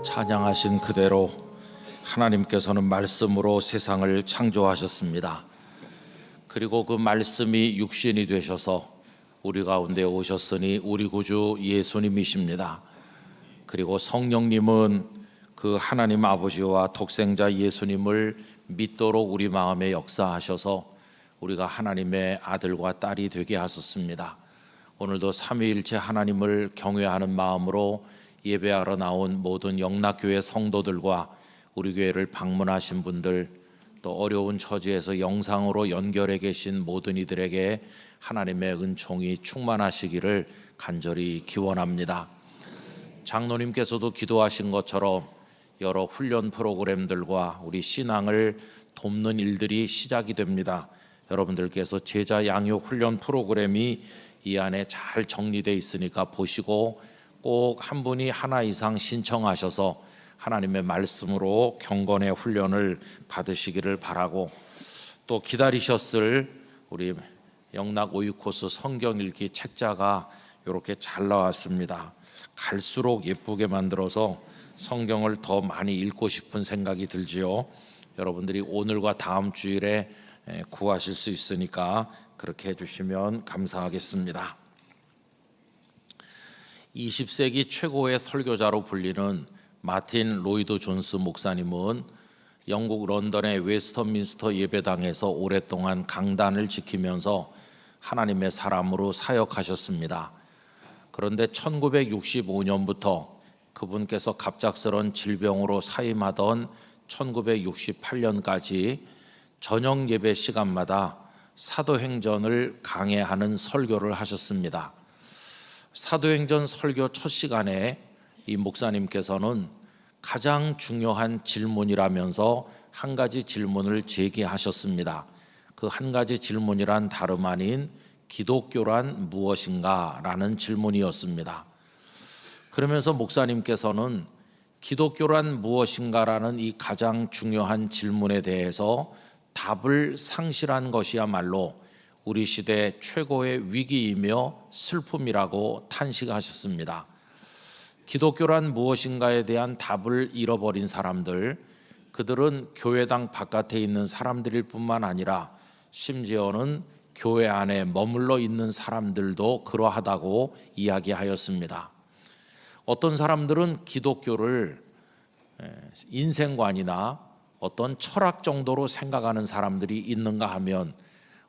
찬양하신 그대로 하나님께서는 말씀으로 세상을 창조하셨습니다. 그리고 그 말씀이 육신이 되셔서 우리 가운데 오셨으니 우리 구주 예수님이십니다. 그리고 성령님은 그 하나님 아버지와 독생자 예수님을 믿도록 우리 마음에 역사하셔서 우리가 하나님의 아들과 딸이 되게 하셨습니다. 오늘도 삼위일체 하나님을 경외하는 마음으로 예배하러 나온 모든 영락교회 성도들과 우리 교회를 방문하신 분들, 또 어려운 처지에서 영상으로 연결해 계신 모든 이들에게 하나님의 은총이 충만하시기를 간절히 기원합니다. 장로님께서도 기도하신 것처럼 여러 훈련 프로그램들과 우리 신앙을 돕는 일들이 시작이 됩니다. 여러분들께서 제자 양육 훈련 프로그램이 이 안에 잘 정리되어 있으니까 보시고 꼭 한 분이 하나 이상 신청하셔서 하나님의 말씀으로 경건의 훈련을 받으시기를 바라고, 또 기다리셨을 우리 영락 5육 코스 성경 읽기 책자가 이렇게 잘 나왔습니다. 갈수록 예쁘게 만들어서 성경을 더 많이 읽고 싶은 생각이 들지요. 여러분들이 오늘과 다음 주일에 구하실 수 있으니까 그렇게 해주시면 감사하겠습니다. 20세기 최고의 설교자로 불리는 마틴 로이드 존스 목사님은 영국 런던의 웨스터민스터 예배당에서 오랫동안 강단을 지키면서 하나님의 사람으로 사역하셨습니다. 그런데 1965년부터 그분께서 갑작스런 질병으로 사임하던 1968년까지 저녁 예배 시간마다 사도행전을 강해하는 설교를 하셨습니다. 사도행전 설교 첫 시간에 이 목사님께서는 가장 중요한 질문이라면서 한 가지 질문을 제기하셨습니다. 그 한 가지 질문이란 다름 아닌 기독교란 무엇인가? 라는 질문이었습니다. 그러면서 목사님께서는 기독교란 무엇인가? 라는 이 가장 중요한 질문에 대해서 답을 상실한 것이야말로 우리 시대 최고의 위기이며 슬픔이라고 탄식하셨습니다. 기독교란 무엇인가에 대한 답을 잃어버린 사람들, 그들은 교회당 바깥에 있는 사람들일 뿐만 아니라 심지어는 교회 안에 머물러 있는 사람들도 그러하다고 이야기하였습니다. 어떤 사람들은 기독교를 인생관이나 어떤 철학 정도로 생각하는 사람들이 있는가 하면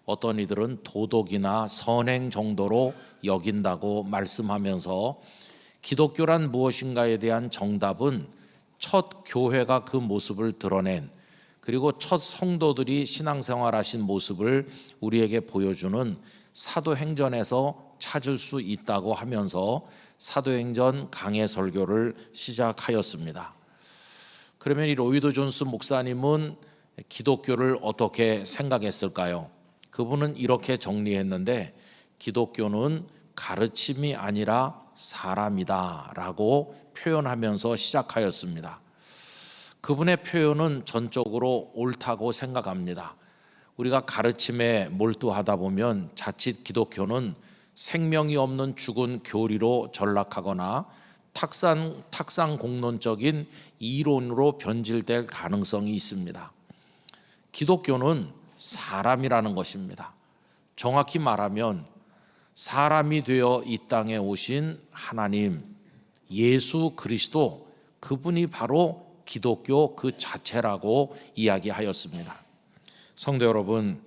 어떤 이들은 도덕이나 선행 정도로 여긴다고 말씀하면서 기독교란 무엇인가에 대한 정답은 첫 교회가 그 모습을 드러낸, 그리고 첫 성도들이 신앙생활하신 모습을 우리에게 보여주는 사도행전에서 찾을 수 있다고 하면서 사도행전 강해 설교를 시작하였습니다. 그러면 이 로이드 존스 목사님은 기독교를 어떻게 생각했을까요? 그분은 이렇게 정리했는데, 기독교는 가르침이 아니라 사람이다 라고 표현하면서 시작하였습니다. 그분의 표현은 전적으로 옳다고 생각합니다. 우리가 가르침에 몰두하다 보면 자칫 기독교는 생명이 없는 죽은 교리로 전락하거나 탁상공론적인 이론으로 변질될 가능성이 있습니다. 기독교는 사람이라는 것입니다. 정확히 말하면 사람이 되어 이 땅에 오신 하나님, 예수 그리스도, 그분이 바로 기독교 그 자체라고 이야기하였습니다. 성도 여러분,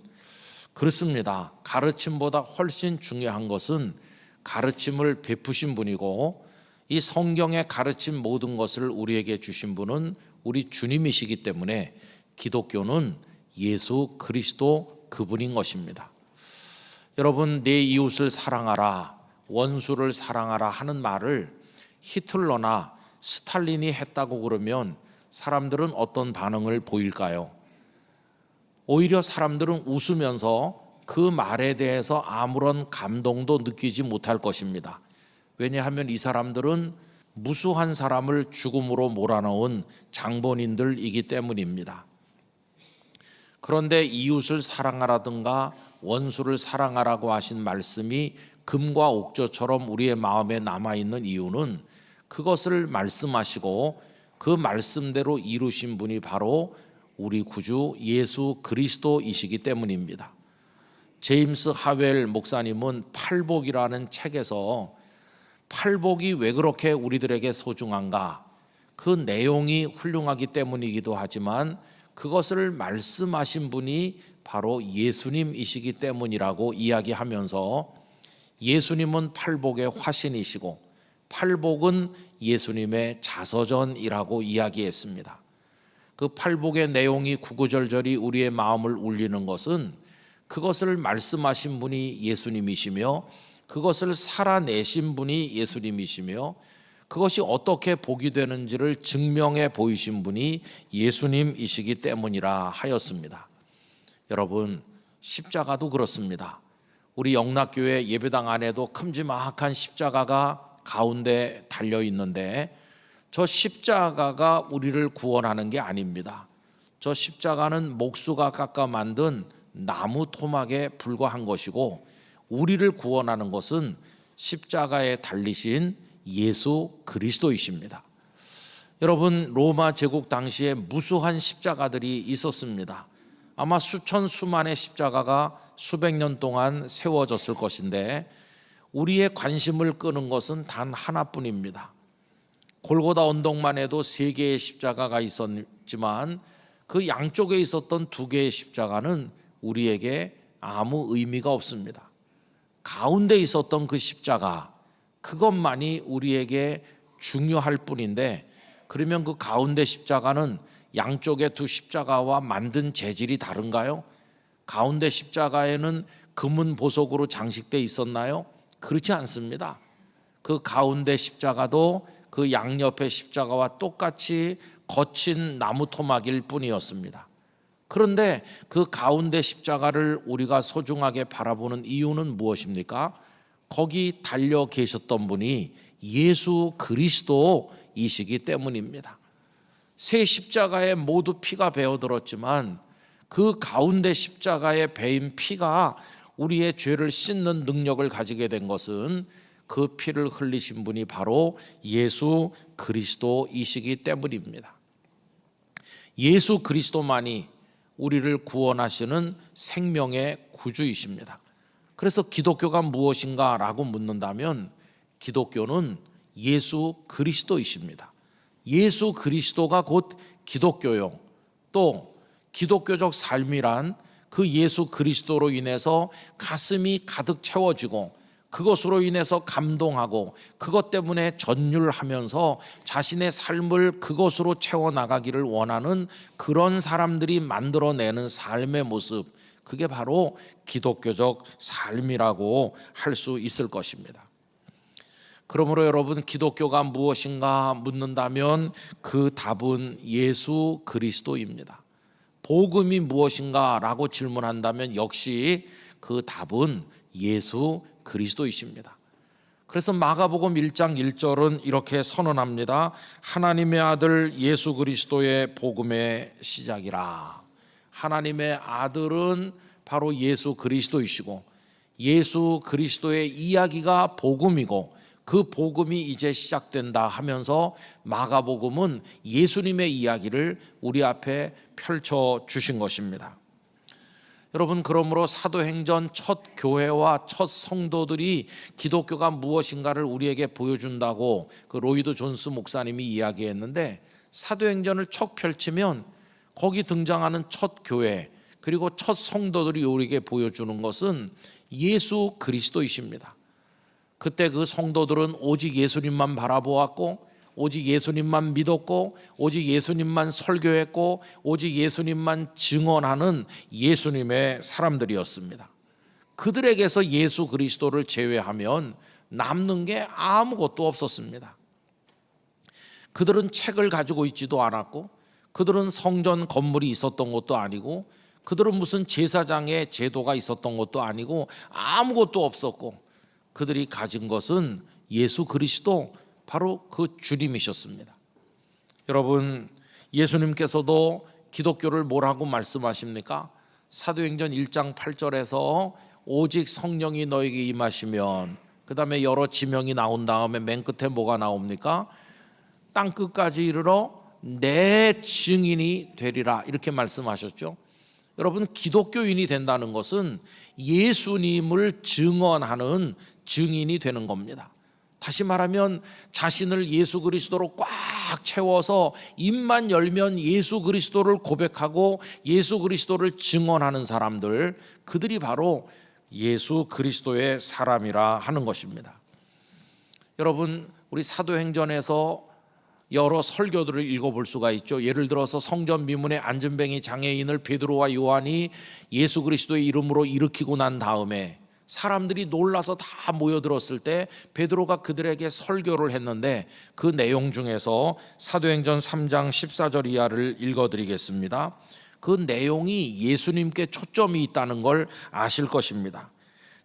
그렇습니다. 가르침보다 훨씬 중요한 것은 가르침을 베푸신 분이고, 이 성경의 가르침 모든 것을 우리에게 주신 분은 우리 주님이시기 때문에 기독교는 예수 그리스도 그분인 것입니다. 여러분, 내 이웃을 사랑하라, 원수를 사랑하라 하는 말을 히틀러나 스탈린이 했다고 그러면 사람들은 어떤 반응을 보일까요? 오히려 사람들은 웃으면서 그 말에 대해서 아무런 감동도 느끼지 못할 것입니다. 왜냐하면 이 사람들은 무수한 사람을 죽음으로 몰아넣은 장본인들이기 때문입니다. 그런데 이웃을 사랑하라든가 원수를 사랑하라고 하신 말씀이 금과 옥조처럼 우리의 마음에 남아있는 이유는 그것을 말씀하시고 그 말씀대로 이루신 분이 바로 우리 구주 예수 그리스도이시기 때문입니다. 제임스 하웰 목사님은 팔복이라는 책에서 팔복이 왜 그렇게 우리들에게 소중한가, 그 내용이 훌륭하기 때문이기도 하지만 그것을 말씀하신 분이 바로 예수님이시기 때문이라고 이야기하면서, 예수님은 팔복의 화신이시고 팔복은 예수님의 자서전이라고 이야기했습니다. 그 팔복의 내용이 구구절절히 우리의 마음을 울리는 것은 그것을 말씀하신 분이 예수님이시며 그것을 살아내신 분이 예수님이시며 그것이 어떻게 복이 되는지를 증명해 보이신 분이 예수님이시기 때문이라 하였습니다. 여러분, 십자가도 그렇습니다. 우리 영락교회 예배당 안에도 큼지막한 십자가가 가운데 달려 있는데, 저 십자가가 우리를 구원하는 게 아닙니다. 저 십자가는 목수가 깎아 만든 나무 토막에 불과한 것이고, 우리를 구원하는 것은 십자가에 달리신 예수 그리스도이십니다. 여러분, 로마 제국 당시에 무수한 십자가들이 있었습니다. 아마 수천 수만의 십자가가 수백 년 동안 세워졌을 것인데, 우리의 관심을 끄는 것은 단 하나뿐입니다. 골고다 언덕만 해도 3개의 십자가가 있었지만 그 양쪽에 있었던 2개의 십자가는 우리에게 아무 의미가 없습니다. 가운데 있었던 그 십자가, 그것만이 우리에게 중요할 뿐인데, 그러면 그 가운데 십자가는 양쪽의 2 십자가와 만든 재질이 다른가요? 가운데 십자가에는 금은 보석으로 장식되어 있었나요? 그렇지 않습니다. 그 가운데 십자가도 그 양옆의 십자가와 똑같이 거친 나무 토막일 뿐이었습니다. 그런데 그 가운데 십자가를 우리가 소중하게 바라보는 이유는 무엇입니까? 거기 달려 계셨던 분이 예수 그리스도이시기 때문입니다. 세 십자가에 모두 피가 배어들었지만 그 가운데 십자가에 배인 피가 우리의 죄를 씻는 능력을 가지게 된 것은 그 피를 흘리신 분이 바로 예수 그리스도이시기 때문입니다. 예수 그리스도만이 우리를 구원하시는 생명의 구주이십니다. 그래서 기독교가 무엇인가 라고 묻는다면, 기독교는 예수 그리스도이십니다. 예수 그리스도가 곧 기독교요. 또 기독교적 삶이란 그 예수 그리스도로 인해서 가슴이 가득 채워지고 그것으로 인해서 감동하고 그것 때문에 전율하면서 자신의 삶을 그것으로 채워나가기를 원하는 그런 사람들이 만들어내는 삶의 모습, 그게 바로 기독교적 삶이라고 할 수 있을 것입니다. 그러므로 여러분, 기독교가 무엇인가 묻는다면 그 답은 예수 그리스도입니다. 복음이 무엇인가 라고 질문한다면 역시 그 답은 예수 그리스도이십니다. 그래서 마가복음 1장 1절은 이렇게 선언합니다. 하나님의 아들 예수 그리스도의 복음의 시작이라. 하나님의 아들은 바로 예수 그리스도이시고 예수 그리스도의 이야기가 복음이고 그 복음이 이제 시작된다 하면서 마가복음은 예수님의 이야기를 우리 앞에 펼쳐 주신 것입니다. 여러분, 그러므로 사도행전 첫 교회와 첫 성도들이 기독교가 무엇인가를 우리에게 보여준다고 그 로이드 존스 목사님이 이야기했는데, 사도행전을 척 펼치면 거기 등장하는 첫 교회 그리고 첫 성도들이 우리에게 보여주는 것은 예수 그리스도이십니다. 그때 그 성도들은 오직 예수님만 바라보았고 오직 예수님만 믿었고 오직 예수님만 설교했고 오직 예수님만 증언하는 예수님의 사람들이었습니다. 그들에게서 예수 그리스도를 제외하면 남는 게 아무것도 없었습니다. 그들은 책을 가지고 있지도 않았고 그들은 성전 건물이 있었던 것도 아니고 그들은 무슨 제사장의 제도가 있었던 것도 아니고 아무것도 없었고, 그들이 가진 것은 예수 그리스도, 바로 그 주님이셨습니다. 여러분, 예수님께서도 기독교를 뭐라고 말씀하십니까? 사도행전 1장 8절에서 오직 성령이 너에게 임하시면, 그 다음에 여러 지명이 나온 다음에 맨 끝에 뭐가 나옵니까? 땅끝까지 이르러 내 증인이 되리라 이렇게 말씀하셨죠. 여러분, 기독교인이 된다는 것은 예수님을 증언하는 증인이 되는 겁니다. 다시 말하면 자신을 예수 그리스도로 꽉 채워서 입만 열면 예수 그리스도를 고백하고 예수 그리스도를 증언하는 사람들, 그들이 바로 예수 그리스도의 사람이라 하는 것입니다. 여러분, 우리 사도행전에서 여러 설교들을 읽어볼 수가 있죠. 예를 들어서 성전 미문의 안진뱅이 장애인을 베드로와 요한이 예수 그리스도의 이름으로 일으키고 난 다음에 사람들이 놀라서 다 모여들었을 때 베드로가 그들에게 설교를 했는데, 그 내용 중에서 사도행전 3장 14절 이하를 읽어드리겠습니다. 그 내용이 예수님께 초점이 있다는 걸 아실 것입니다.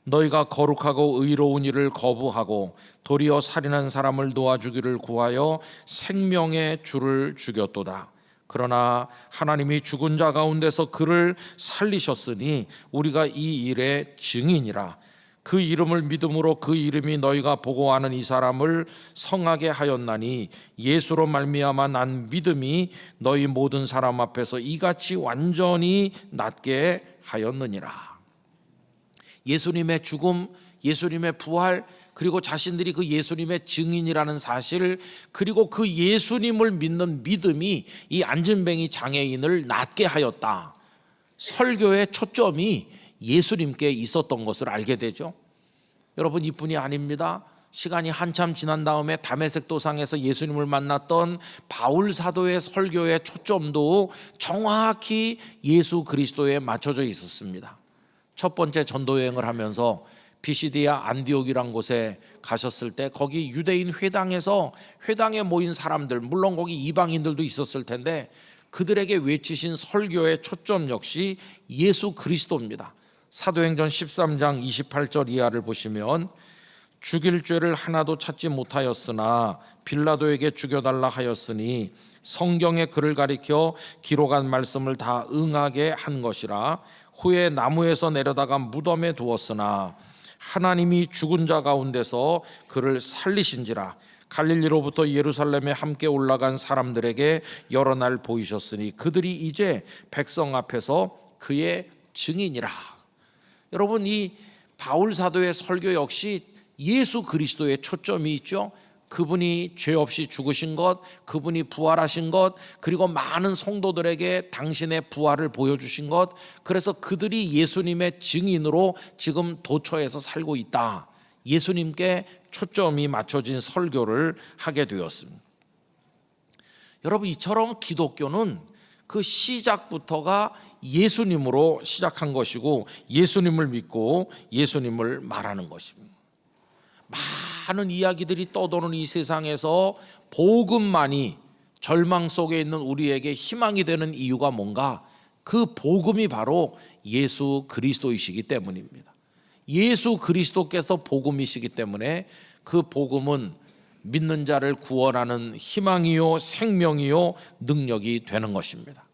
너희가 거룩하고 의로운 일을 거부하고 도리어 살인한 사람을 도와주기를 구하여 생명의 주를 죽였도다. 그러나 하나님이 죽은 자 가운데서 그를 살리셨으니 우리가 이 일의 증인이라. 그 이름을 믿음으로 그 이름이 너희가 보고 아는 이 사람을 성하게 하였나니 예수로 말미암아 난 믿음이 너희 모든 사람 앞에서 이같이 완전히 낫게 하였느니라. 예수님의 죽음, 예수님의 부활, 그리고 자신들이 그 예수님의 증인이라는 사실, 그리고 그 예수님을 믿는 믿음이 이 안진뱅이 장애인을 낫게 하였다. 설교의 초점이 예수님께 있었던 것을 알게 되죠. 여러분, 이뿐이 아닙니다. 시간이 한참 지난 다음에 다메섹 도상에서 예수님을 만났던 바울 사도의 설교의 초점도 정확히 예수 그리스도에 맞춰져 있었습니다. 첫 번째 전도 여행을 하면서 비시디아 안디옥이란 곳에 가셨을 때 거기 유대인 회당에서 회당에 모인 사람들, 물론 거기 이방인들도 있었을 텐데 그들에게 외치신 설교의 초점 역시 예수 그리스도입니다. 사도행전 13장 28절 이하를 보시면 죽일 죄를 하나도 찾지 못하였으나 빌라도에게 죽여달라 하였으니 성경에 그를 가리켜 기록한 말씀을 다 응하게 한 것이라. 후에 나무에서 내려다가 무덤에 두었으나 하나님이 죽은 자 가운데서 그를 살리신지라. 갈릴리로부터 예루살렘에 함께 올라간 사람들에게 여러 날 보이셨으니 그들이 이제 백성 앞에서 그의 증인이라. 여러분, 이 바울 사도의 설교 역시 예수 그리스도의 초점이 있죠. 그분이 죄 없이 죽으신 것, 그분이 부활하신 것, 그리고 많은 성도들에게 당신의 부활을 보여주신 것, 그래서 그들이 예수님의 증인으로 지금 도처에서 살고 있다. 예수님께 초점이 맞춰진 설교를 하게 되었습니다. 여러분, 이처럼 기독교는 그 시작부터가 예수님으로 시작한 것이고 예수님을 믿고 예수님을 말하는 것입니다. 많은 이야기들이 떠도는 이 세상에서 복음만이 절망 속에 있는 우리에게 희망이 되는 이유가 뭔가? 그 복음이 바로 예수 그리스도이시기 때문입니다. 예수 그리스도께서 복음이시기 때문에 그 복음은 믿는 자를 구원하는 희망이요 생명이요 능력이 되는 것입니다.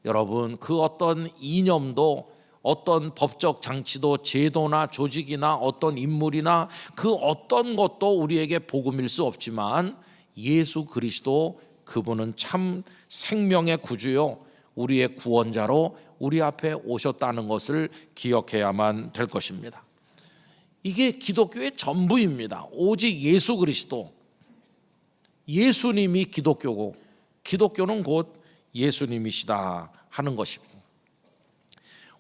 여러분, 그 어떤 이념도, 어떤 법적 장치도, 제도나 조직이나 어떤 인물이나 그 어떤 것도 우리에게 복음일 수 없지만 예수 그리스도, 그분은 참 생명의 구주요 우리의 구원자로 우리 앞에 오셨다는 것을 기억해야만 될 것입니다. 이게 기독교의 전부입니다. 오직 예수 그리스도, 예수님이 기독교고 기독교는 곧 예수님이시다 하는 것입니다.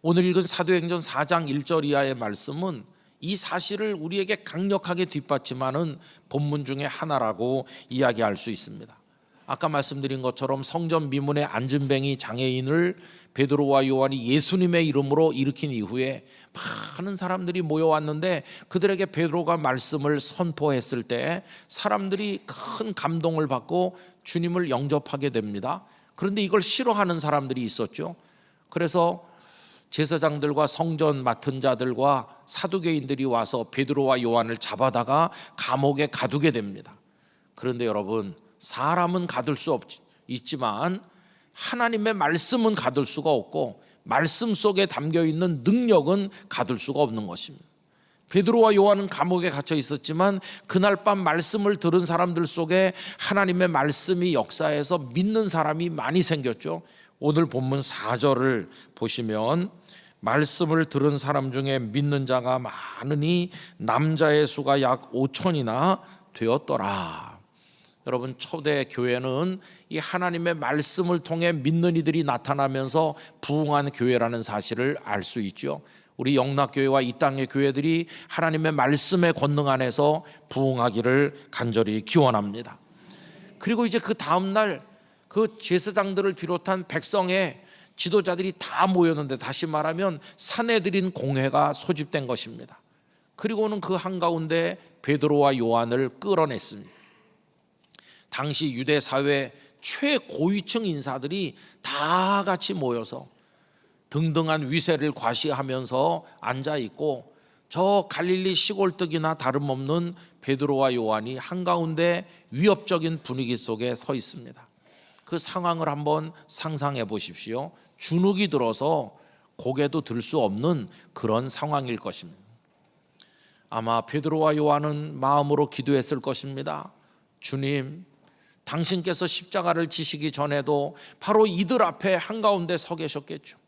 오늘 읽은 사도행전 4장 1절 이하의 말씀은 이 사실을 우리에게 강력하게 뒷받침하는 본문 중에 하나라고 이야기할 수 있습니다. 아까 말씀드린 것처럼 성전 미문의 안진뱅이 장애인을 베드로와 요한이 예수님의 이름으로 일으킨 이후에 많은 사람들이 모여왔는데 그들에게 베드로가 말씀을 선포했을 때 사람들이 큰 감동을 받고 주님을 영접하게 됩니다. 그런데 이걸 싫어하는 사람들이 있었죠. 그래서 제사장들과 성전 맡은 자들과 사두개인들이 와서 베드로와 요한을 잡아다가 감옥에 가두게 됩니다. 그런데 여러분, 사람은 가둘 수 있지만 하나님의 말씀은 가둘 수가 없고 말씀 속에 담겨있는 능력은 가둘 수가 없는 것입니다. 베드로와 요한은 감옥에 갇혀 있었지만 그날 밤 말씀을 들은 사람들 속에 하나님의 말씀이 역사해서 믿는 사람이 많이 생겼죠. 오늘 본문 4절을 보시면 말씀을 들은 사람 중에 믿는 자가 많으니 남자의 수가 약 5천이나 되었더라. 여러분, 초대 교회는 이 하나님의 말씀을 통해 믿는 이들이 나타나면서 부흥한 교회라는 사실을 알 수 있죠. 우리 영락교회와 이 땅의 교회들이 하나님의 말씀의 권능 안에서 부흥하기를 간절히 기원합니다. 그리고 이제 그 다음 날 그 제사장들을 비롯한 백성의 지도자들이 다 모였는데, 다시 말하면 사내들인 공회가 소집된 것입니다. 그리고는 그 한가운데 베드로와 요한을 끌어냈습니다. 당시 유대 사회 최고위층 인사들이 다 같이 모여서 등등한 위세를 과시하면서 앉아있고, 저 갈릴리 시골뜨기나 다름없는 베드로와 요한이 한가운데 위협적인 분위기 속에 서 있습니다. 그 상황을 한번 상상해 보십시오. 주눅이 들어서 고개도 들 수 없는 그런 상황일 것입니다. 아마 베드로와 요한은 마음으로 기도했을 것입니다. 주님, 당신께서 십자가를 지시기 전에도 바로 이들 앞에 한가운데 서 계셨겠죠.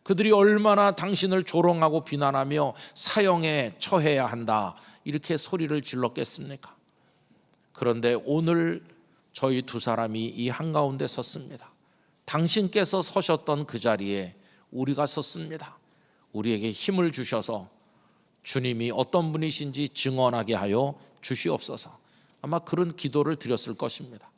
그들이 얼마나 당신을 조롱하고 비난하며 사형에 처해야 한다, 이렇게 소리를 질렀겠습니까? 그런데 오늘 저희 두 사람이 이 한가운데 섰습니다. 당신께서 서셨던 그 자리에 우리가 섰습니다. 우리에게 힘을 주셔서 주님이 어떤 분이신지 증언하게 하여 주시옵소서. 아마 그런 기도를 드렸을 것입니다.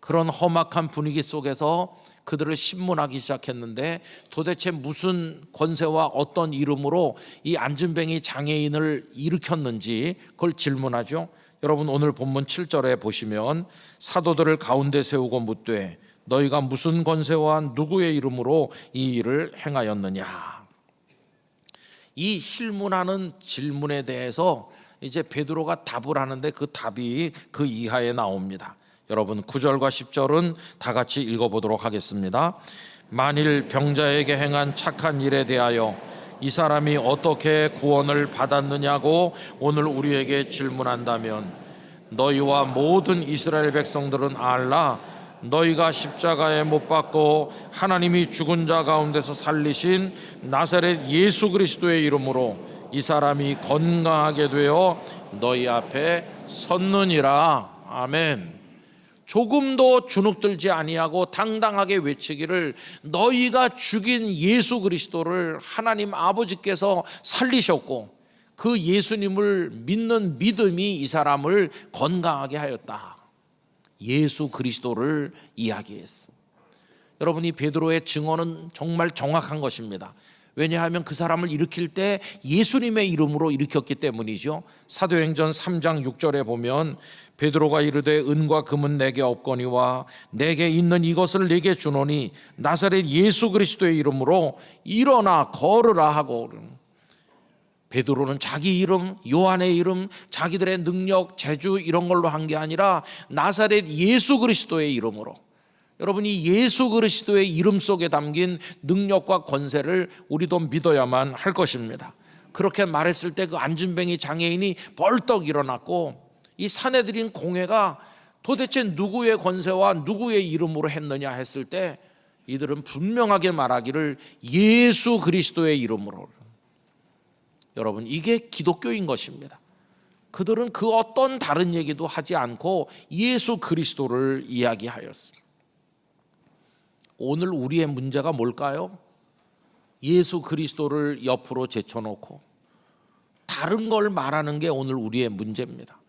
그런 험악한 분위기 속에서 그들을 신문하기 시작했는데, 도대체 무슨 권세와 어떤 이름으로 이 안진뱅이 장애인을 일으켰는지 그걸 질문하죠. 여러분, 오늘 본문 7절에 보시면 사도들을 가운데 세우고 묻되 너희가 무슨 권세와 누구의 이름으로 이 일을 행하였느냐. 이 힐문하는 질문에 대해서 이제 베드로가 답을 하는데 그 답이 그 이하에 나옵니다. 여러분, 9절과 10절은 다 같이 읽어보도록 하겠습니다. 만일 병자에게 행한 착한 일에 대하여 이 사람이 어떻게 구원을 받았느냐고 오늘 우리에게 질문한다면, 너희와 모든 이스라엘 백성들은 알라. 너희가 십자가에 못 박고 하나님이 죽은 자 가운데서 살리신 나사렛 예수 그리스도의 이름으로 이 사람이 건강하게 되어 너희 앞에 섰느니라. 아멘. 조금도 주눅들지 아니하고 당당하게 외치기를, 너희가 죽인 예수 그리스도를 하나님 아버지께서 살리셨고 그 예수님을 믿는 믿음이 이 사람을 건강하게 하였다. 예수 그리스도를 이야기했어. 여러분, 이 베드로의 증언은 정말 정확한 것입니다. 왜냐하면 그 사람을 일으킬 때 예수님의 이름으로 일으켰기 때문이죠. 사도행전 3장 6절에 보면 베드로가 이르되 은과 금은 내게 없거니와 내게 있는 이것을 내게 주노니 나사렛 예수 그리스도의 이름으로 일어나 걸으라 하고. 베드로는 자기 이름, 요한의 이름, 자기들의 능력, 재주 이런 걸로 한 게 아니라 나사렛 예수 그리스도의 이름으로. 여러분이 예수 그리스도의 이름 속에 담긴 능력과 권세를 우리도 믿어야만 할 것입니다. 그렇게 말했을 때 그 안진뱅이 장애인이 벌떡 일어났고, 이 사내들인 공회가 도대체 누구의 권세와 누구의 이름으로 했느냐 했을 때 이들은 분명하게 말하기를 예수 그리스도의 이름으로. 여러분, 이게 기독교인 것입니다. 그들은 그 어떤 다른 얘기도 하지 않고 예수 그리스도를 이야기하였습니다. 오늘 우리의 문제가 뭘까요? 예수 그리스도를 옆으로 제쳐놓고 다른 걸 말하는 게 오늘 우리의 문제입니다.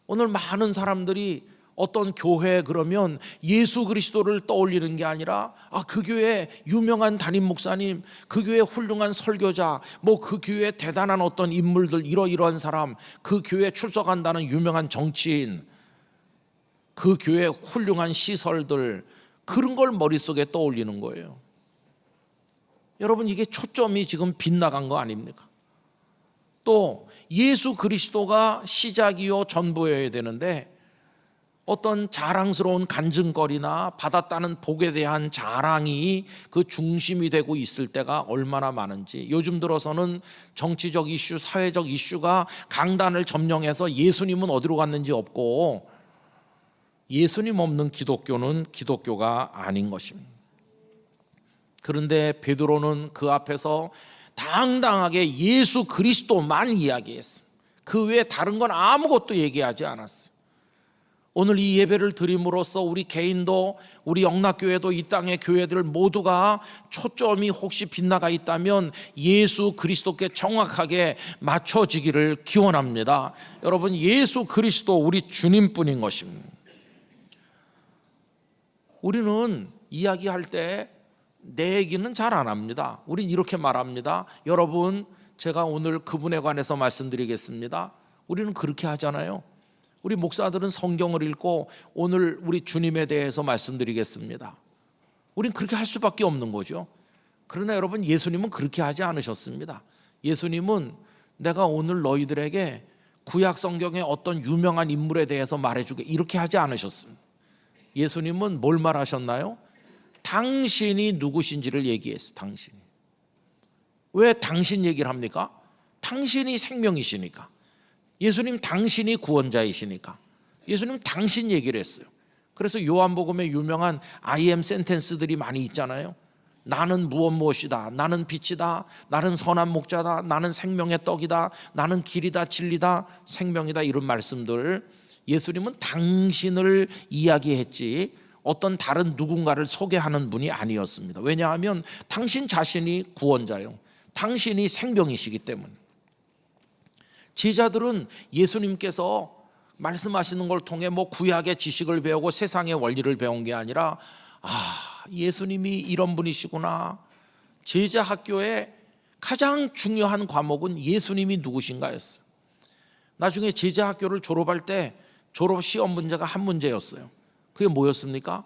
오늘 많은 사람들이 어떤 교회 그러면 예수 그리스도를 떠올리는 게 아니라 그 교회 유명한 담임 목사님, 그 교회 훌륭한 설교자, 그 교회 대단한 어떤 인물들, 이러이러한 사람, 그 교회 출석한다는 유명한 정치인, 그 교회 훌륭한 시설들, 그런 걸 머릿속에 떠올리는 거예요. 여러분, 이게 초점이 지금 빗나간 거 아닙니까? 또 예수 그리스도가 시작이요 전부여야 되는데 어떤 자랑스러운 간증거리나 받았다는 복에 대한 자랑이 그 중심이 되고 있을 때가 얼마나 많은지. 요즘 들어서는 정치적 이슈, 사회적 이슈가 강단을 점령해서 예수님은 어디로 갔는지 없고, 예수님 없는 기독교는 기독교가 아닌 것입니다. 그런데 베드로는 그 앞에서 당당하게 예수 그리스도만 이야기했어요. 그 외에 다른 건 아무것도 얘기하지 않았어요. 오늘 이 예배를 드림으로써 우리 개인도, 우리 영락교회도, 이 땅의 교회들 모두가 초점이 혹시 빗나가 있다면 예수 그리스도께 정확하게 맞춰지기를 기원합니다. 여러분, 예수 그리스도 우리 주님뿐인 것입니다. 우리는 이야기할 때 내 얘기는 잘 안 합니다. 우린 이렇게 말합니다. 여러분, 제가 오늘 그분에 관해서 말씀드리겠습니다. 우리는 그렇게 하잖아요. 우리 목사들은 성경을 읽고 오늘 우리 주님에 대해서 말씀드리겠습니다. 우린 그렇게 할 수밖에 없는 거죠. 그러나 여러분, 예수님은 그렇게 하지 않으셨습니다. 예수님은 내가 오늘 너희들에게 구약 성경의 어떤 유명한 인물에 대해서 말해주게, 이렇게 하지 않으셨습니다. 예수님은 뭘 말하셨나요? 당신이 누구신지를 얘기했어요. 당신이. 왜 당신 얘기를 합니까? 당신이 생명이시니까. 예수님 당신이 구원자이시니까. 예수님 당신 얘기를 했어요. 그래서 요한복음에 유명한 I am sentence들이 많이 있잖아요. 나는 무엇이다, 나는 빛이다, 나는 선한 목자다, 나는 생명의 떡이다, 나는 길이다, 진리다, 생명이다, 이런 말씀들. 예수님은 당신을 이야기했지 어떤 다른 누군가를 소개하는 분이 아니었습니다. 왜냐하면 당신 자신이 구원자요, 당신이 생명이시기 때문에. 제자들은 예수님께서 말씀하시는 걸 통해 뭐 구약의 지식을 배우고 세상의 원리를 배운 게 아니라, 예수님이 이런 분이시구나. 제자 학교의 가장 중요한 과목은 예수님이 누구신가였어요. 나중에 제자 학교를 졸업할 때 졸업 시험 문제가 한 문제였어요. 그게 뭐였습니까?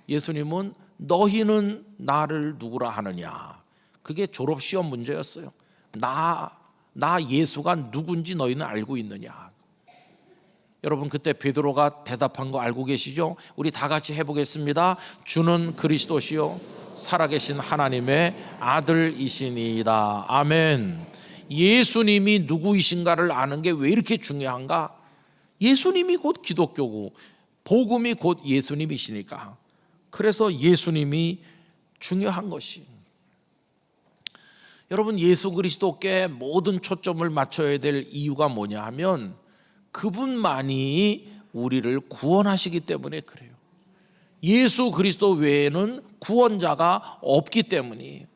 예수님은 너희는 나를 누구라 하느냐. 그게 졸업 시험 문제였어요. 나 예수가 누군지 너희는 알고 있느냐. 여러분, 그때 베드로가 대답한 거 알고 계시죠? 우리 다 같이 해보겠습니다. 주는 그리스도시요 살아계신 하나님의 아들이시니이다. 아멘. 예수님이 누구이신가를 아는 게 왜 이렇게 중요한가? 예수님이 곧 기독교고 복음이 곧 예수님이시니까. 그래서 예수님이 중요한 것이. 여러분, 예수 그리스도께 모든 초점을 맞춰야 될 이유가 뭐냐 하면 그분만이 우리를 구원하시기 때문에 그래요. 예수 그리스도 외에는 구원자가 없기 때문이에요.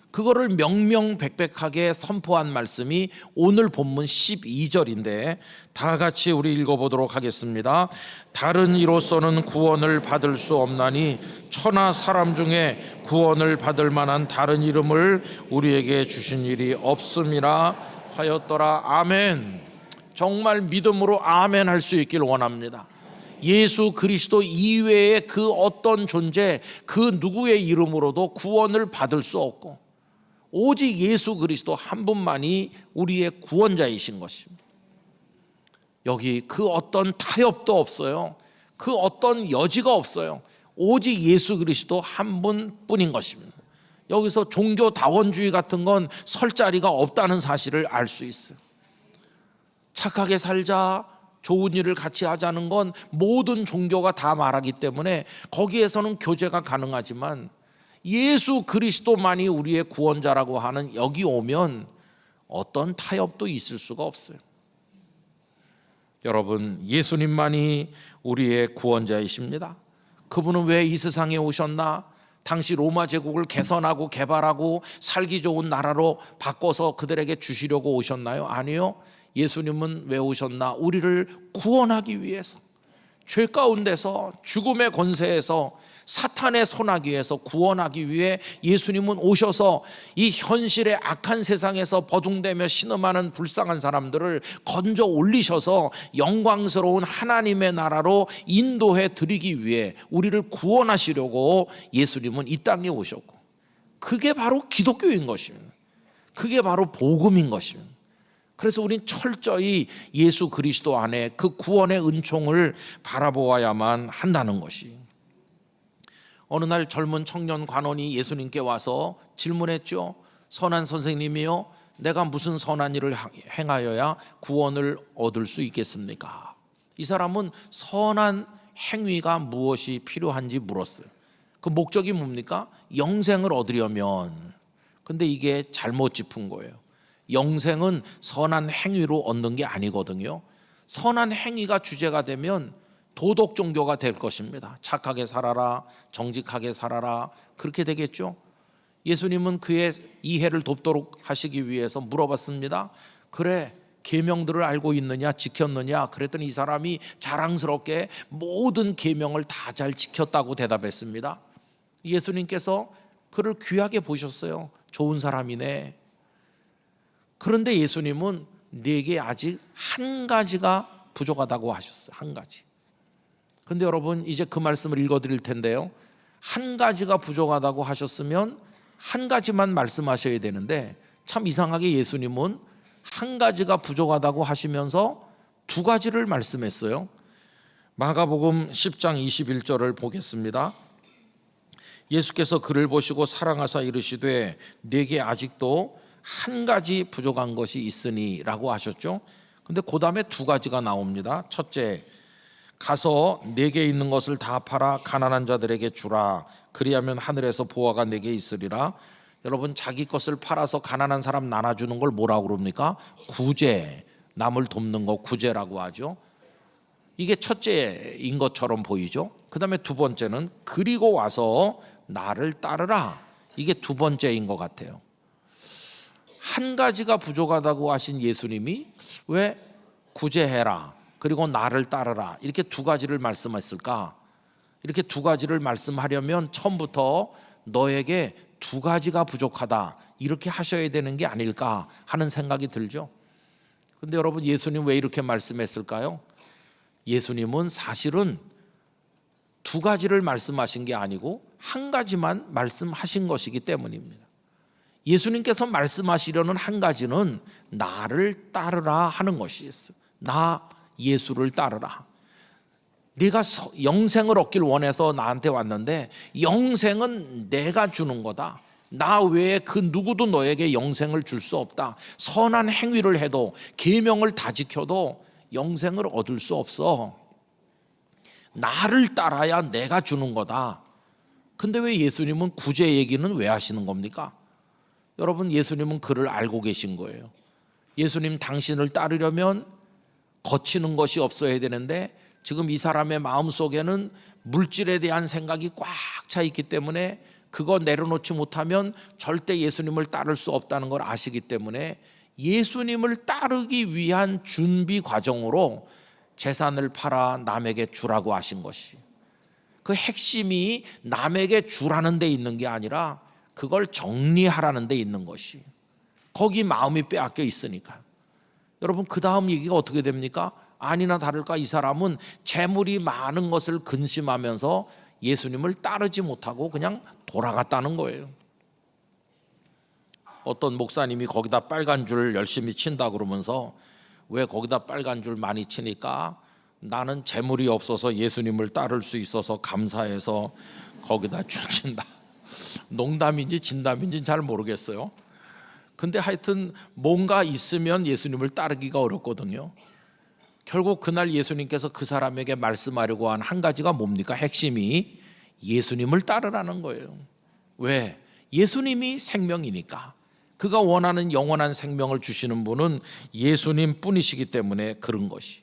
그거를 명명백백하게 선포한 말씀이 오늘 본문 12절인데 다 같이 우리 읽어보도록 하겠습니다. 다른 이로서는 구원을 받을 수 없나니 천하 사람 중에 구원을 받을 만한 다른 이름을 우리에게 주신 일이 없음이라 하였더라. 아멘. 정말 믿음으로 아멘 할 수 있길 원합니다. 예수 그리스도 이외의 그 어떤 존재, 그 누구의 이름으로도 구원을 받을 수 없고 오직 예수 그리스도 한 분만이 우리의 구원자이신 것입니다. 여기 그 어떤 타협도 없어요. 그 어떤 여지가 없어요. 오직 예수 그리스도 한 분뿐인 것입니다. 여기서 종교다원주의 같은 건 설 자리가 없다는 사실을 알 수 있어요. 착하게 살자, 좋은 일을 같이 하자는 건 모든 종교가 다 말하기 때문에 거기에서는 교제가 가능하지만 예수 그리스도만이 우리의 구원자라고 하는 여기 오면 어떤 타협도 있을 수가 없어요. 여러분, 예수님만이 우리의 구원자이십니다. 그분은 왜 이 세상에 오셨나? 당시 로마 제국을 개선하고 개발하고 살기 좋은 나라로 바꿔서 그들에게 주시려고 오셨나요? 아니요. 예수님은 왜 오셨나? 우리를 구원하기 위해서, 죄 가운데서, 죽음의 권세에서, 사탄의 손아귀에서 구원하기 위해 예수님은 오셔서 이 현실의 악한 세상에서 버둥대며 신음하는 불쌍한 사람들을 건져 올리셔서 영광스러운 하나님의 나라로 인도해 드리기 위해 우리를 구원하시려고 예수님은 이 땅에 오셨고, 그게 바로 기독교인 것입니다. 그게 바로 복음인 것입니다. 그래서 우린 철저히 예수 그리스도 안에 그 구원의 은총을 바라보아야만 한다는 것이. 어느 날 젊은 청년 관원이 예수님께 와서 질문했죠. 선한 선생님이요, 내가 무슨 선한 일을 행하여야 구원을 얻을 수 있겠습니까? 이 사람은 선한 행위가 무엇이 필요한지 물었어요. 그 목적이 뭡니까? 영생을 얻으려면. 근데 이게 잘못 짚은 거예요. 영생은 선한 행위로 얻는 게 아니거든요. 선한 행위가 주제가 되면 도덕 종교가 될 것입니다. 착하게 살아라, 정직하게 살아라, 그렇게 되겠죠. 예수님은 그의 이해를 돕도록 하시기 위해서 물어봤습니다. 그래, 계명들을 알고 있느냐, 지켰느냐? 그랬더니 이 사람이 자랑스럽게 모든 계명을 다 잘 지켰다고 대답했습니다. 예수님께서 그를 귀하게 보셨어요. 좋은 사람이네. 그런데 예수님은 네게 아직 한 가지가 부족하다고 하셨어요. 한 가지. 근데 여러분, 이제 그 말씀을 읽어드릴 텐데요, 한 가지가 부족하다고 하셨으면 한 가지만 말씀하셔야 되는데, 참 이상하게 예수님은 한 가지가 부족하다고 하시면서 두 가지를 말씀했어요. 마가복음 10장 21절을 보겠습니다. 예수께서 그를 보시고 사랑하사 이르시되 네게 아직도 한 가지 부족한 것이 있으니 라고 하셨죠. 근데 그 다음에 두 가지가 나옵니다. 첫째, 가서 네게 있는 것을 다 팔아 가난한 자들에게 주라. 그리하면 하늘에서 보화가 네게 있으리라. 여러분, 자기 것을 팔아서 가난한 사람 나눠주는 걸 뭐라고 그럽니까? 구제, 남을 돕는 거 구제라고 하죠. 이게 첫째인 것처럼 보이죠. 그 다음에 두 번째는 그리고 와서 나를 따르라. 이게 두 번째인 것 같아요. 한 가지가 부족하다고 하신 예수님이 왜 구제해라, 그리고 나를 따르라, 이렇게 두 가지를 말씀했을까? 이렇게 두 가지를 말씀하려면 처음부터 너에게 두 가지가 부족하다, 이렇게 하셔야 되는 게 아닐까 하는 생각이 들죠. 근데 여러분, 예수님 왜 이렇게 말씀했을까요? 예수님은 사실은 두 가지를 말씀하신 게 아니고 한 가지만 말씀하신 것이기 때문입니다. 예수님께서 말씀하시려는 한 가지는 나를 따르라 하는 것이었어요. 나 예수를 따르라. 네가 영생을 얻길 원해서 나한테 왔는데 영생은 내가 주는 거다. 나 외에 그 누구도 너에게 영생을 줄 수 없다. 선한 행위를 해도 계명을 다 지켜도 영생을 얻을 수 없어. 나를 따라야 내가 주는 거다. 근데 왜 예수님은 구제 얘기는 왜 하시는 겁니까? 여러분, 예수님은 그를 알고 계신 거예요. 예수님, 당신을 따르려면 거치는 것이 없어야 되는데 지금 이 사람의 마음속에는 물질에 대한 생각이 꽉 차 있기 때문에 그거 내려놓지 못하면 절대 예수님을 따를 수 없다는 걸 아시기 때문에 예수님을 따르기 위한 준비 과정으로 재산을 팔아 남에게 주라고 하신 것이, 그 핵심이 남에게 주라는 데 있는 게 아니라 그걸 정리하라는 데 있는 것이, 거기 마음이 빼앗겨 있으니까. 여러분, 그 다음 얘기가 어떻게 됩니까? 아니나 다를까 이 사람은 재물이 많은 것을 근심하면서 예수님을 따르지 못하고 그냥 돌아갔다는 거예요. 어떤 목사님이 거기다 빨간 줄 열심히 친다 그러면서, 왜 거기다 빨간 줄 많이 치니까 나는 재물이 없어서 예수님을 따를 수 있어서 감사해서 거기다 줄 친다. 농담인지 진담인지 잘 모르겠어요. 근데 하여튼 뭔가 있으면 예수님을 따르기가 어렵거든요. 결국 그날 예수님께서 그 사람에게 말씀하려고 한 한 가지가 뭡니까? 핵심이 예수님을 따르라는 거예요. 왜? 예수님이 생명이니까. 그가 원하는 영원한 생명을 주시는 분은 예수님 뿐이시기 때문에 그런 것이.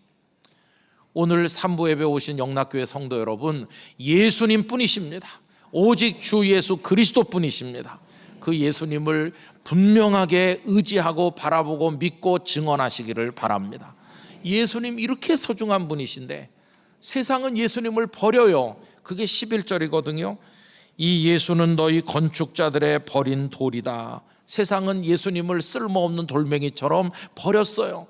오늘 3부 예배 오신 영락교회 성도 여러분, 예수님 뿐이십니다. 오직 주 예수 그리스도 뿐이십니다. 그 예수님을 분명하게 의지하고 바라보고 믿고 증언하시기를 바랍니다. 예수님 이렇게 소중한 분이신데 세상은 예수님을 버려요. 그게 11절이거든요. 이 예수는 너희 건축자들의 버린 돌이다. 세상은 예수님을 쓸모없는 돌멩이처럼 버렸어요.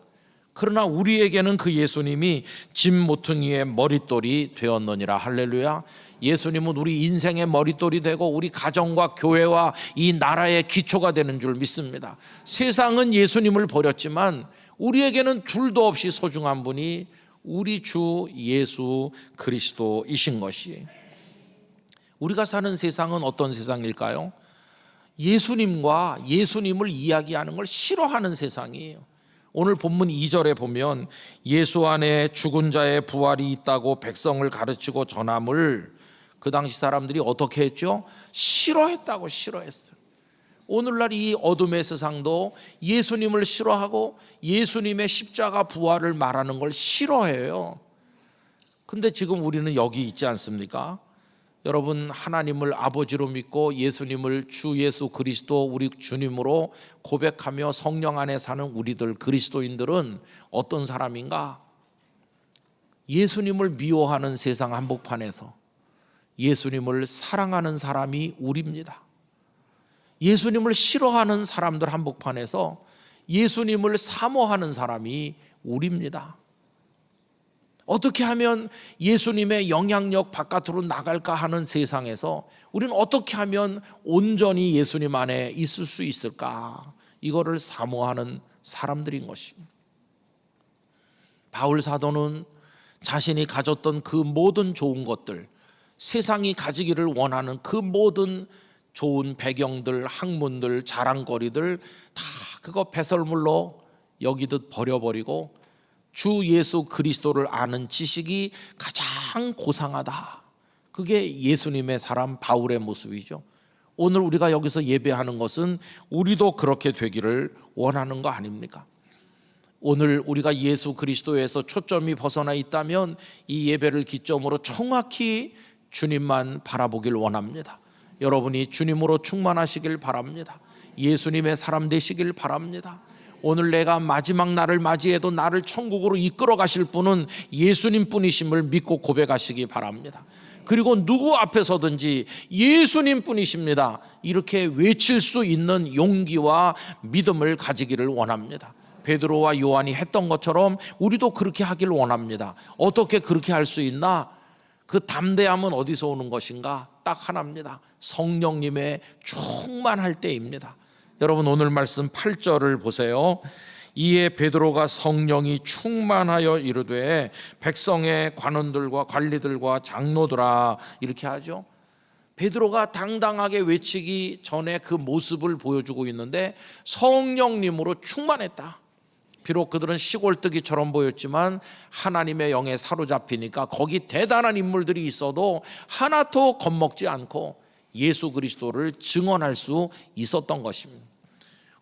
그러나 우리에게는 그 예수님이 짐 모퉁이의 머릿돌이 되었느니라. 할렐루야. 예수님은 우리 인생의 머릿돌이 되고 우리 가정과 교회와 이 나라의 기초가 되는 줄 믿습니다. 세상은 예수님을 버렸지만 우리에게는 둘도 없이 소중한 분이 우리 주 예수 그리스도이신 것이. 우리가 사는 세상은 어떤 세상일까요? 예수님과 예수님을 이야기하는 걸 싫어하는 세상이에요. 오늘 본문 2절에 보면 예수 안에 죽은 자의 부활이 있다고 백성을 가르치고 전함을 그 당시 사람들이 어떻게 했죠? 싫어했다고 싫어했어요. 오늘날 이 어둠의 세상도 예수님을 싫어하고 예수님의 십자가 부활을 말하는 걸 싫어해요. 근데 지금 우리는 여기 있지 않습니까? 여러분, 하나님을 아버지로 믿고 예수님을 주 예수 그리스도 우리 주님으로 고백하며 성령 안에 사는 우리들 그리스도인들은 어떤 사람인가? 예수님을 미워하는 세상 한복판에서 예수님을 사랑하는 사람이 우리입니다. 예수님을 싫어하는 사람들 한복판에서 예수님을 사모하는 사람이 우리입니다. 어떻게 하면 예수님의 영향력 바깥으로 나갈까 하는 세상에서 우리는 어떻게 하면 온전히 예수님 안에 있을 수 있을까? 이거를 사모하는 사람들인 것입니다. 바울 사도는 자신이 가졌던 그 모든 좋은 것들, 세상이 가지기를 원하는 그 모든 좋은 배경들, 학문들, 자랑거리들 다 그거 배설물로 여기듯 버려버리고 주 예수 그리스도를 아는 지식이 가장 고상하다. 그게 예수님의 사람 바울의 모습이죠. 오늘 우리가 여기서 예배하는 것은 우리도 그렇게 되기를 원하는 거 아닙니까? 오늘 우리가 예수 그리스도에서 초점이 벗어나 있다면 이 예배를 기점으로 정확히 주님만 바라보길 원합니다. 여러분이 주님으로 충만하시길 바랍니다. 예수님의 사람 되시길 바랍니다. 오늘 내가 마지막 날을 맞이해도 나를 천국으로 이끌어 가실 분은 예수님 뿐이심을 믿고 고백하시기 바랍니다. 그리고 누구 앞에서든지 예수님 뿐이십니다, 이렇게 외칠 수 있는 용기와 믿음을 가지기를 원합니다. 베드로와 요한이 했던 것처럼 우리도 그렇게 하길 원합니다. 어떻게 그렇게 할 수 있나? 그 담대함은 어디서 오는 것인가? 딱 하나입니다. 성령님의 충만할 때입니다. 여러분, 오늘 말씀 8절을 보세요. 이에 베드로가 성령이 충만하여 이르되 백성의 관원들과 관리들과 장로들아, 이렇게 하죠. 베드로가 당당하게 외치기 전에 그 모습을 보여주고 있는데 성령님으로 충만했다. 비록 그들은 시골뜨기처럼 보였지만 하나님의 영에 사로잡히니까 거기 대단한 인물들이 있어도 하나도 겁먹지 않고 예수 그리스도를 증언할 수 있었던 것입니다.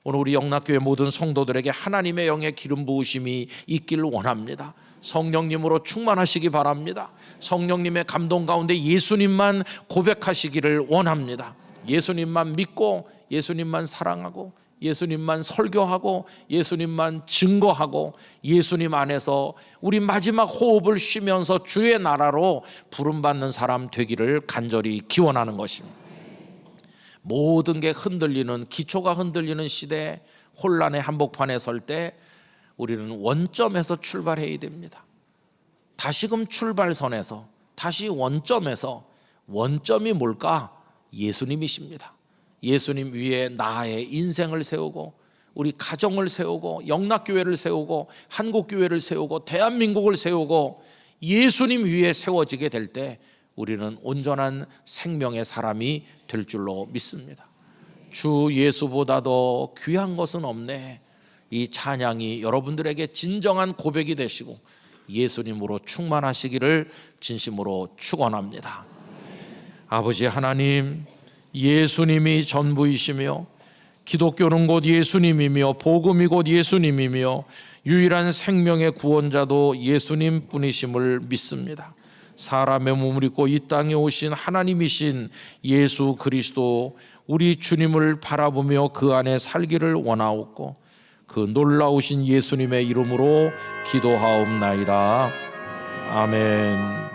오늘 우리 영락교회 모든 성도들에게 하나님의 영의 기름 부으심이 있기를 원합니다. 성령님으로 충만하시기 바랍니다. 성령님의 감동 가운데 예수님만 고백하시기를 원합니다. 예수님만 믿고 예수님만 사랑하고 예수님만 설교하고 예수님만 증거하고 예수님 안에서 우리 마지막 호흡을 쉬면서 주의 나라로 부름받는 사람 되기를 간절히 기원하는 것입니다. 모든 게 흔들리는, 기초가 흔들리는 시대, 혼란의 한복판에 설 때 우리는 원점에서 출발해야 됩니다. 다시금 출발선에서 다시 원점에서, 원점이 뭘까? 예수님이십니다. 예수님 위에 나의 인생을 세우고 우리 가정을 세우고 영락교회를 세우고 한국교회를 세우고 대한민국을 세우고 예수님 위에 세워지게 될 때 우리는 온전한 생명의 사람이 될 줄로 믿습니다. 주 예수보다도 귀한 것은 없네. 이 찬양이 여러분들에게 진정한 고백이 되시고 예수님으로 충만하시기를 진심으로 축원합니다. 아버지 하나님, 예수님이 전부이시며 기독교는 곧 예수님이며 복음이 곧 예수님이며 유일한 생명의 구원자도 예수님 뿐이심을 믿습니다. 사람의 몸을 입고 이 땅에 오신 하나님이신 예수 그리스도, 우리 주님을 바라보며 그 안에 살기를 원하옵고 그 놀라우신 예수님의 이름으로 기도하옵나이다. 아멘.